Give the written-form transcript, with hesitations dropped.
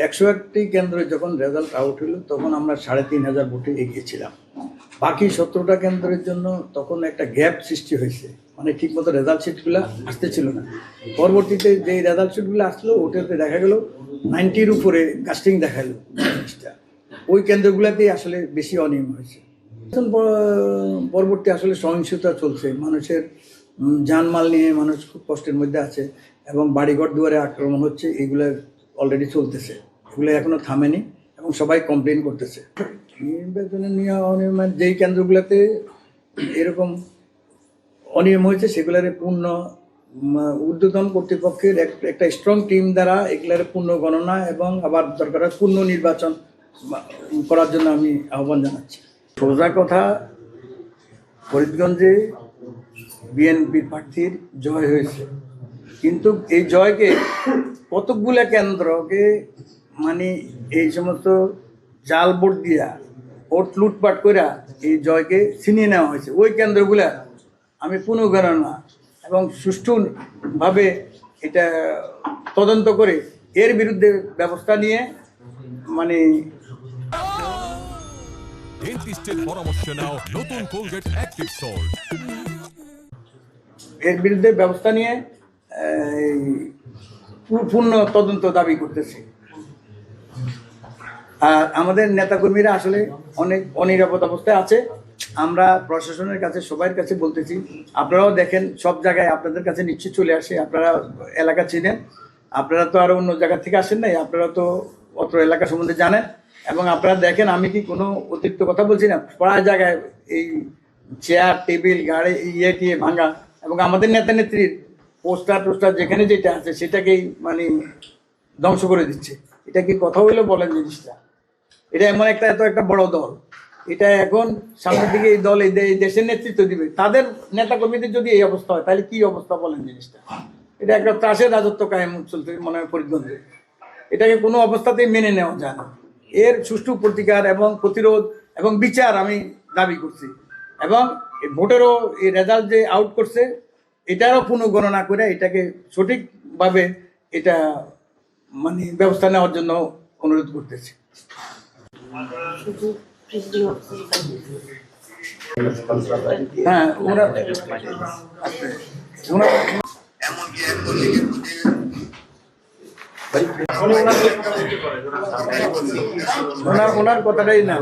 101টি কেন্দ্রে যখন result out হলো তখন আমরা ৩,৫০০ ভোটে এগিয়েছিলাম। বাকি ১৭টা কেন্দ্রের জন্য তখন একটা গ্যাপ সৃষ্টি হয়েছে, মানে ঠিকমতো রেজাল্ট শিটগুলো আসতেছিল না। পরবর্তীতে যে রেজাল্ট শিটগুলো আসলো ওটাতে দেখা গেল 90-র উপরে কাস্টিং দেখালো। ওই কেন্দ্রগুলোতেই আসলে বেশি অনিয়ম হয়েছে। পরবর্তী আসলে সহিংসতা চলছে, মানুষের জানমাল নিয়ে মানুষ খুব কষ্টের মধ্যে আছে এবং বাড়িঘর দুয়ারে আক্রমণ হচ্ছে, এগুলো অলরেডি চলতেছে, এগুলো এখনো থামেনি এবং সবাই কমপ্লেন করতেছে। নির্বাচনের নিয়ে অনিয়ম যেই কেন্দ্রগুলোতে এরকম অনিয়ম হয়েছে সেগুলোর পূর্ণ ঊর্ধ্বতন কর্তৃপক্ষের একটা স্ট্রং টিম দ্বারা এগুলোর পূর্ণ গণনা এবং আবার দরকার পূর্ণ নির্বাচন করার জন্য আমি আহ্বান জানাচ্ছি। সোজা কথা, ফরিদগঞ্জে বিএনপির প্রার্থীর জয় হয়েছে, কিন্তু এই জয়কে কতকগুলো কেন্দ্রকে মানে এই সমস্ত জাল ভোট দিয়া ভোট লুটপাট করে এই জয়কে ছিনিয়ে নেওয়া হয়েছে। ওই কেন্দ্রগুলা আমি পুনর্গণনা এবং সুষ্ঠুভাবে এটা তদন্ত করে এর বিরুদ্ধে ব্যবস্থা নিয়ে মানে এর বিরুদ্ধে ব্যবস্থা নিয়ে পূর্ণ তদন্ত দাবি করতেছে। আর আমাদের নেতাকর্মীরা আসলে অনেক অনিরাপদ অবস্থায় আছে। আমরা প্রশাসনের কাছে সবার কাছে বলতেছি, আপনারাও দেখেন সব জায়গায় আপনাদের কাছে নিশ্চয়ই চলে আসে, আপনারা এলাকা চিনেন, আপনারা তো আরও অন্য জায়গা থেকে আসেন নাই, আপনারা তো অত এলাকা সম্বন্ধে জানেন এবং আপনারা দেখেন আমি কি কোনো অতিরিক্ত কথা বলছি না। প্রায় জায়গায় এই চেয়ার টেবিল গাড়ি টিয়ে ভাঙা এবং আমাদের নেতা নেত্রীর পোস্টার যেখানে যেটা আছে সেটাকেই মানে ধ্বংস করে দিচ্ছে। এটা কি কথা হইলো বলেন জিনিসটা? এটা এমন এত একটা বড় দল, এটা এখন সামনের দিকে এই দল এই দেশের নেতৃত্ব দিবে, তাদের নেতা কর্মীদের যদি এই অবস্থা হয় তাহলে কি অবস্থা বলেন জিনিসটা? এটা একটা ত্রাসের রাজত্ব কায়েম চলতে মনে হয় ফরিদগঞ্জে। এটাকে কোনো অবস্থাতেই মেনে নেওয়া যায় না। এর সুষ্ঠু প্রতিকার এবং প্রতিরোধ এবং বিচার আমি দাবি করছি এবং ভোটেরও এই রেজাল্ট যে আউট করছে এটারও পুনর্গণনা করে এটাকে সঠিকভাবে এটা মানে ব্যবস্থা নেওয়ার জন্য অনুরোধ করতেছি। হ্যাঁ, ওনার কথাটাই না।